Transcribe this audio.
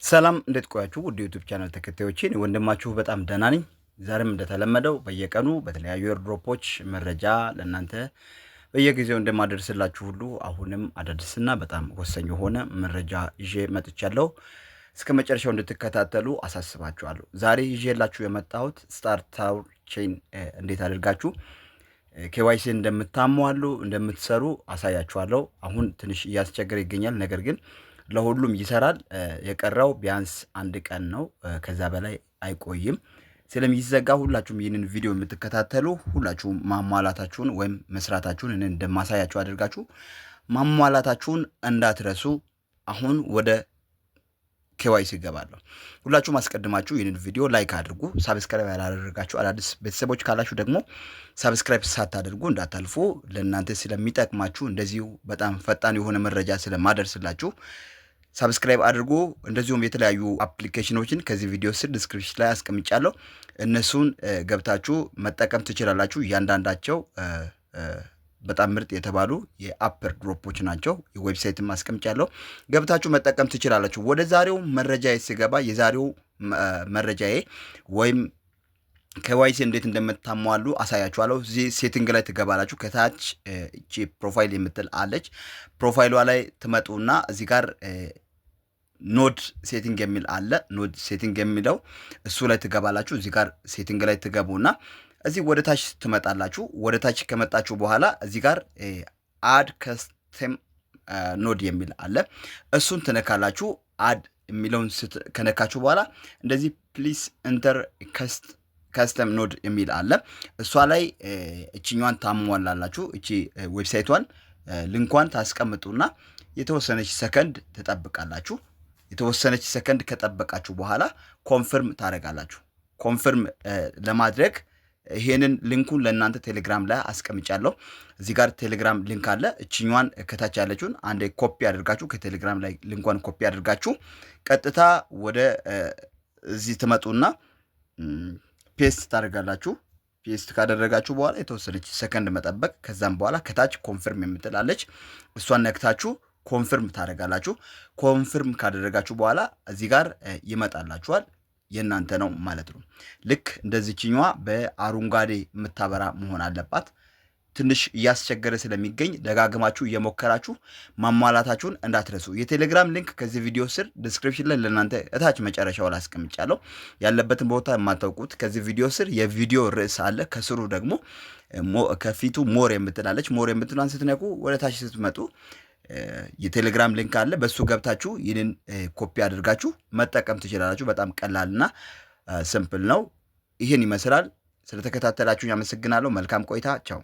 ሰላም እንዴት ቆያችሁ? ውድ ዩቲዩብ ቻናል ተከታዮቼ ወንድማችሁ በጣም ደህና ነኝ። ዛሬም እንደተለመደው በየቀኑ በተለያዩ ኤርድሮፖች መረጃ ለእናንተ በየጊዜው እንደማደርስላችሁ ሁሉ አሁንም አዳዲስና በጣም ወሳኝ የሆነ መረጃ ይዤ መጥቻለሁ። እስከ መጨረሻው እንድትከታተሉ አሳስባችኋለሁ። ዛሬ ይዤላችሁ የመጣሁት ስታርታር ቼን እንዴት አድርጋችሁ ኬዋይሲ እንደምታሟሉ እንደምትሰሩ አሳያችኋለሁ። አሁን ትንሽ እያስቸገረ ይገኛል፣ ነገር ግን ለሁሉም ይሰራል። የቀረው ቢያንስ አንድ ቀን ነው፣ ከዛ በላይ አይቆይም። ስለሚዘጋ ሁላችሁም ይህንን ቪዲዮ የምትከታተሉ ሁላችሁም ማሟላታችሁን ወይም መስራታችሁን እኔ እንደማሳያችሁ አድርጋችሁ ማሟላታችሁን እንዳትረሱ። አሁን ወደ ኬዋይሲ ይገባለሁ። ሁላችሁም አስቀድማችሁ ይህንን ቪዲዮ ላይክ አድርጉ። ሳብስክራይብ ያላደረጋችሁ አዳዲስ ቤተሰቦች ካላችሁ ደግሞ ሳብስክራይብ ሳታደርጉ እንዳታልፉ። ለእናንተ ስለሚጠቅማችሁ እንደዚሁ በጣም ፈጣን የሆነ መረጃ ስለማደርስላችሁ ሳብስክራይብ አድርጉ። እንደዚሁም የተለያዩ አፕሊኬሽኖችን ከዚህ ቪዲዮ ስር ዲስክሪፕሽን ላይ አስቀምጫለሁ። እነሱን ገብታችሁ መጠቀም ትችላላችሁ። እያንዳንዳቸው በጣም ምርጥ የተባሉ የአፕር ድሮፖች ናቸው። የዌብሳይትም አስቀምጫለሁ፣ ገብታችሁ መጠቀም ትችላላችሁ። ወደ ዛሬው መረጃዬ ስገባ የዛሬው መረጃዬ ወይም ኬዋይሲ እንዴት እንደምታሟሉ አሳያችኋለሁ። እዚህ ሴቲንግ ላይ ትገባላችሁ። ከታች እቺ ፕሮፋይል የምትል አለች። ፕሮፋይሏ ላይ ትመጡና እዚህ ጋር ኖድ ሴቲንግ የሚል አለ። ኖድ ሴቲንግ የሚለው እሱ ላይ ትገባላችሁ። እዚህ ጋር ሴቲንግ ላይ ትገቡና እዚህ ወደ ታች ትመጣላችሁ። ወደ ታች ከመጣችሁ በኋላ እዚህ ጋር አድ ከስተም ኖድ የሚል አለ። እሱን ትነካላችሁ። አድ የሚለውን ከነካችሁ በኋላ እንደዚህ ፕሊስ ኢንተር ከስተም ኖድ የሚል አለ። እሷ ላይ እችኛዋን ታሟላላችሁ። እቺ ዌብሳይቷን ሊንኳን ታስቀምጡና የተወሰነች ሰከንድ ትጠብቃላችሁ። የተወሰነች ሰከንድ ከጠበቃችሁ በኋላ ኮንፈርም ታደርጋላችሁ። ኮንፈርም ለማድረግ ይሄንን ሊንኩን ለእናንተ ቴሌግራም ላይ አስቀምጫለሁ። እዚህ ጋር ቴሌግራም ሊንክ አለ። እችኛዋን ከታች ያለችውን አንዴ ኮፒ አድርጋችሁ ከቴሌግራም ላይ ሊንኳን ኮፒ አድርጋችሁ ቀጥታ ወደ እዚህ ትመጡና ፔስት ታደርጋላችሁ። ፔስት ካደረጋችሁ በኋላ የተወሰነች ሰከንድ መጠበቅ፣ ከዛም በኋላ ከታች ኮንፈርም የምትላለች እሷን ነክታችሁ ኮንፈርም ታደርጋላችሁ። ኮንፈርም ካደረጋችሁ በኋላ እዚህ ጋር ይመጣላችኋል። የእናንተ ነው ማለት ነው። ልክ እንደዚህኛዋ በአረንጓዴ የምታበራ መሆን አለባት። ትንሽ እያስቸገረ ስለሚገኝ ደጋግማችሁ እየሞከራችሁ ማሟላታችሁን እንዳትረሱ። የቴሌግራም ሊንክ ከዚህ ቪዲዮ ስር ዲስክሪፕሽን ላይ ለእናንተ እታች መጨረሻው ላይ አስቀምጫለሁ። ያለበትን ቦታ የማታውቁት ከዚህ ቪዲዮ ስር የቪዲዮ ርዕስ አለ። ከስሩ ደግሞ ከፊቱ ሞር የምትላለች። ሞር የምትሏን ስትነኩ ወደ ታች ስትመጡ የቴሌግራም ሊንክ አለ። በሱ ገብታችሁ ይህንን ኮፒ አድርጋችሁ መጠቀም ትችላላችሁ። በጣም ቀላልና ሲምፕል ነው። ይህን ይመስላል። ስለተከታተላችሁ አመሰግናለሁ። መልካም ቆይታ። ቻው።